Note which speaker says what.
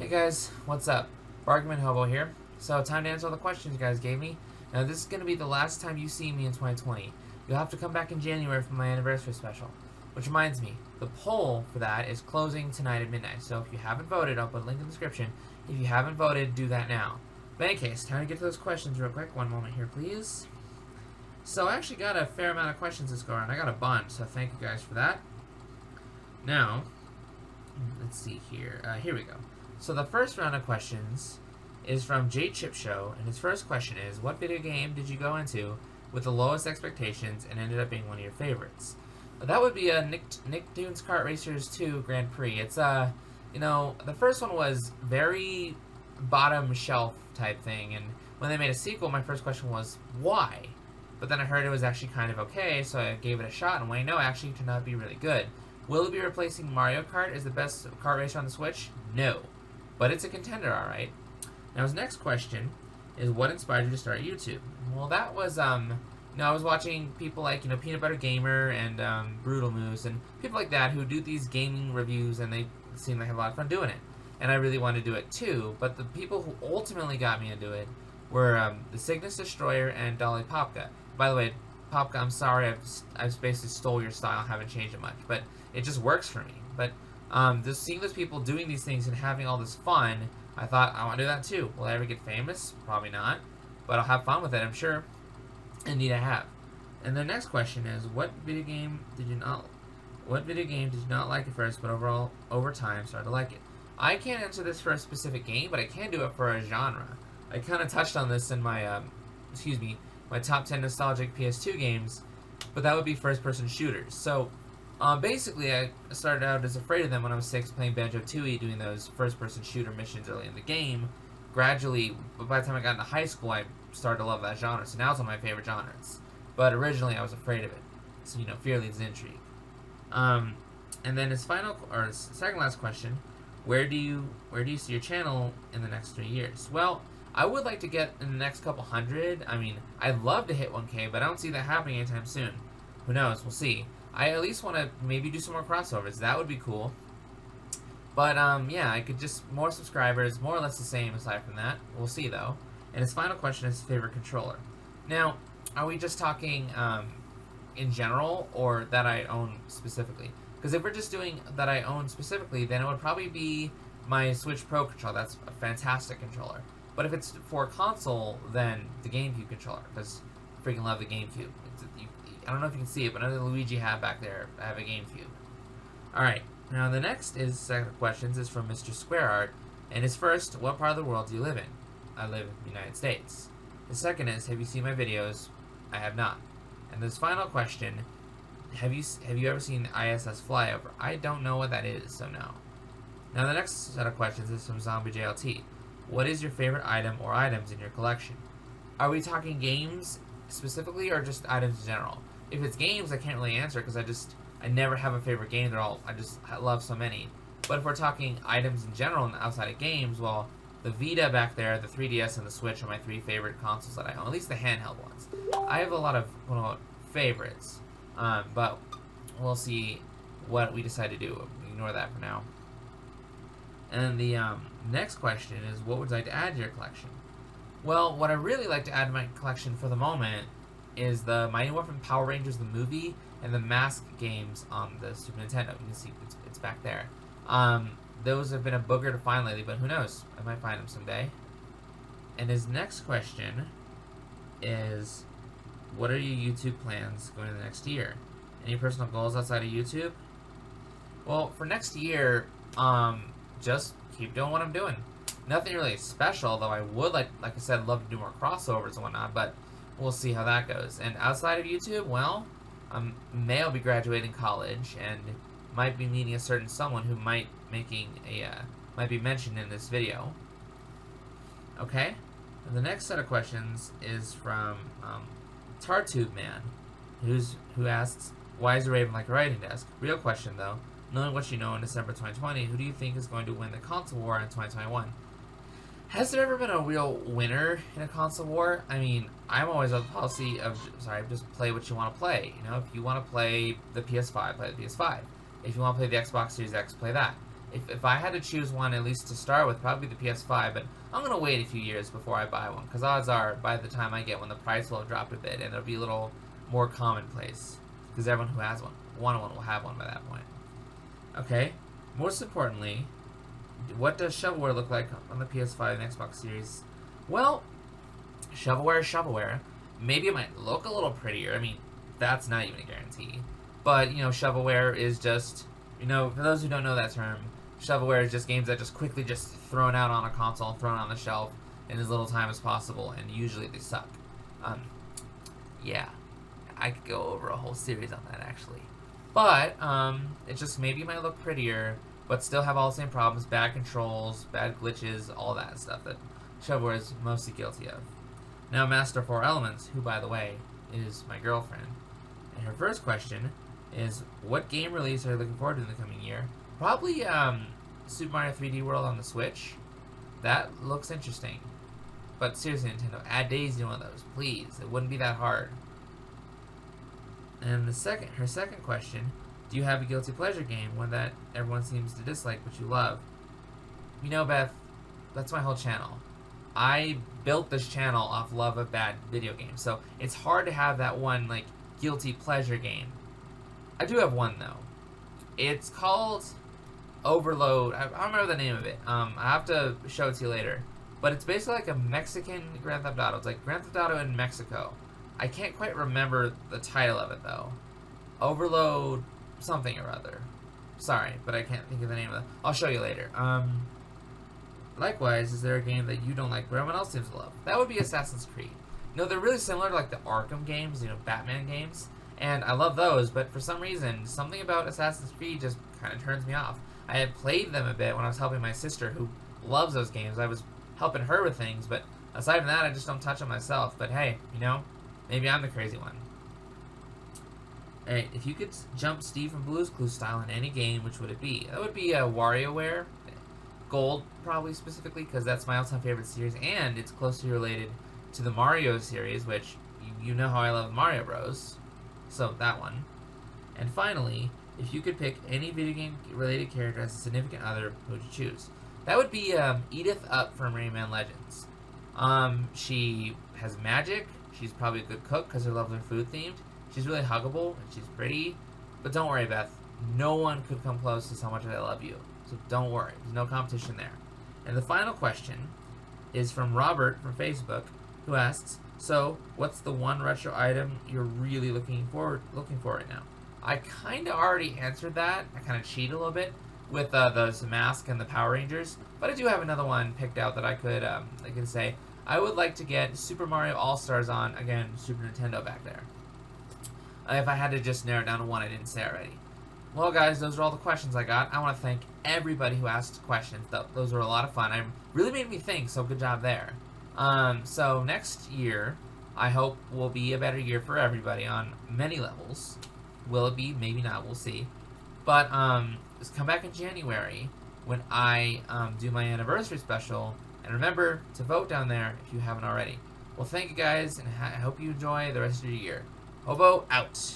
Speaker 1: Hey guys, what's up? Bargain Bin Hobo here. So, time to answer all the questions you guys gave me. Now, this is going to be the last time you see me in 2020. You'll have to come back in January for my anniversary special. Which reminds me, the poll for that is closing tonight at midnight. So, if you haven't voted, I'll put a link in the description. If you haven't voted, do that now. But in any case, time to get to those questions real quick. One moment here, please. So, I actually got a fair amount of questions this go around. I got a bunch, so thank you guys for that. Now, let's see here. Here we go. So the first round of questions is from J Chip Show, and his first question is, what video game did you go into with the lowest expectations and ended up being one of your favorites? That would be Nicktoons Kart Racers 2 Grand Prix. It's the first one was very bottom shelf type thing, and when they made a sequel, my first question was, why? But then I heard it was actually kind of okay, so I gave it a shot, and when I know, it actually turned out to be really good. Will it be replacing Mario Kart as the best kart racer on the Switch? No. But it's a contender, alright. Now, his next question is, what inspired you to start YouTube? Well, that was, I was watching people like, Peanut Butter Gamer and Brutal Moose and people like that who do these gaming reviews, and they seem like they have a lot of fun doing it. And I really wanted to do it too, but the people who ultimately got me into it were the Cygnus Destroyer and Dolly Popka. By the way, Popka, I'm sorry, I've basically stole your style, haven't changed it much, but it just works for me. But just seeing those people doing these things and having all this fun, I thought, I want to do that too. Will I ever get famous? Probably not. But I'll have fun with it, I'm sure. Indeed I have. And the next question is, what video game did you not like at first, but overall, over time, started to like it? I can't answer this for a specific game, but I can do it for a genre. I kind of touched on this in my, my top 10 nostalgic PS2 games, but that would be first-person shooters. So, basically, I started out as afraid of them when I was 6, playing Banjo-Tooie, doing those first-person shooter missions early in the game. Gradually, by the time I got into high school, I started to love that genre, so now it's one of my favorite genres. But originally, I was afraid of it. So, fear leads to intrigue. And then his second last question, where do you see your channel in the next 3 years? Well, I would like to get in the next couple hundred. I mean, I'd love to hit 1K, but I don't see that happening anytime soon. Who knows? We'll see. I at least want to maybe do some more crossovers. That would be cool. But, yeah, I could just, more subscribers, more or less the same aside from that. We'll see, though. And his final question is favorite controller. Now, are we just talking, in general, or that I own specifically? Because if we're just doing that I own specifically, then it would probably be my Switch Pro controller. That's a fantastic controller. But if it's for a console, then the GameCube controller, because I freaking love the GameCube. I don't know if you can see it, but under the Luigi hat back there, I have a GameCube. Alright, now the next set of questions is from Mr. Square Art, and his first, what part of the world do you live in? I live in the United States. The second is, have you seen my videos? I have not. And this final question, have you ever seen the ISS flyover? I don't know what that is, so no. Now the next set of questions is from Zombie JLT. What is your favorite item or items in your collection? Are we talking games specifically, or just items in general? If it's games, I can't really answer because I never have a favorite game. I love so many. But if we're talking items in general and outside of games, well, the Vita back there, the 3DS, and the Switch are my 3 favorite consoles that I own, at least the handheld ones. I have a lot of favorites, but we'll see what we decide to do. Ignore that for now. And the next question is, what would you like to add to your collection? Well, what I really like to add to my collection for the moment is the Mighty Morphin Power Rangers the movie and the Mask games on the Super Nintendo. You can see it's back there. Those have been a booger to find lately, but who knows? I might find them someday. And his next question is, what are your YouTube plans going into the next year? Any personal goals outside of YouTube? Well, for next year, just keep doing what I'm doing. Nothing really special, though I would, like I said, love to do more crossovers and whatnot, but we'll see how that goes. And outside of YouTube, well, May I'll be graduating college, and might be meeting a certain someone who might be mentioned in this video. Okay? And the next set of questions is from Tartube Man, who asks, why is the Raven like a writing desk? Real question, though. Knowing what you know in December 2020, who do you think is going to win the console war in 2021? Has there ever been a real winner in a console war? I mean, I'm always of the policy of, just play what you want to play. If you want to play the PS5, play the PS5. If you want to play the Xbox Series X, play that. If I had to choose one, at least to start with, probably the PS5, but I'm going to wait a few years before I buy one, because odds are, by the time I get one, the price will have dropped a bit, and it'll be a little more commonplace, because everyone who has one will have one by that point. Okay, most importantly, what does shovelware look like on the PS5 and Xbox Series? Well, shovelware is shovelware. Maybe it might look a little prettier. I mean, that's not even a guarantee. But, shovelware is just, for those who don't know that term, shovelware is just games that just quickly just thrown out on a console, thrown on the shelf in as little time as possible, and usually they suck. Yeah, I could go over a whole series on that, actually. But, it just maybe might look prettier, but still have all the same problems, bad controls, bad glitches, all that stuff that shovelware is mostly guilty of. Now, Master 4 Elements, who, by the way, is my girlfriend, and her first question is, what game release are you looking forward to in the coming year? Probably Super Mario 3D World on the Switch. That looks interesting. But seriously, Nintendo, add Daisy to one of those, please. It wouldn't be that hard. And her second question, do you have a guilty pleasure game, one that everyone seems to dislike but you love? Beth, that's my whole channel. I built this channel off love of bad video games, so it's hard to have that one, guilty pleasure game. I do have one, though. It's called Overload. I don't remember the name of it. I have to show it to you later. But it's basically like a Mexican Grand Theft Auto. It's like Grand Theft Auto in Mexico. I can't quite remember the title of it, though. Overload something or other. Sorry, but I can't think of the name of it. I'll show you later. Likewise, is there a game that you don't like but everyone else seems to love? That would be Assassin's Creed. They're really similar to the Arkham games, Batman games. And I love those, but for some reason, something about Assassin's Creed just kind of turns me off. I had played them a bit when I was helping my sister, who loves those games. I was helping her with things, but aside from that, I just don't touch them myself. But hey, maybe I'm the crazy one. Alright, if you could jump Steve from Blue's Clues style in any game, which would it be? That would be WarioWare. Gold, probably specifically, because that's my all-time favorite series, and it's closely related to the Mario series, which you know how I love Mario Bros. So, that one. And finally, if you could pick any video game-related character as a significant other, who would you choose? That would be Edith Up from Rayman Legends. She has magic. She's probably a good cook because her loves are food-themed. She's really huggable, and she's pretty. But don't worry, Beth. No one could come close to how much I love you. So don't worry. There's no competition there. And the final question is from Robert from Facebook, who asks, so, what's the one retro item you're really looking for right now? I kind of already answered that. I kind of cheated a little bit with the mask and the Power Rangers, but I do have another one picked out that I could say. I would like to get Super Mario All-Stars on, again, Super Nintendo back there. If I had to just narrow it down to one I didn't say already. Well, guys, those are all the questions I got. I want to thank everybody who asked questions. Those were a lot of fun. It really made me think, so good job there. So next year, I hope will be a better year for everybody on many levels. Will it be? Maybe not. We'll see. But just come back in January when I do my anniversary special. And remember to vote down there if you haven't already. Well, thank you guys, and I hope you enjoy the rest of your year. Hobo out.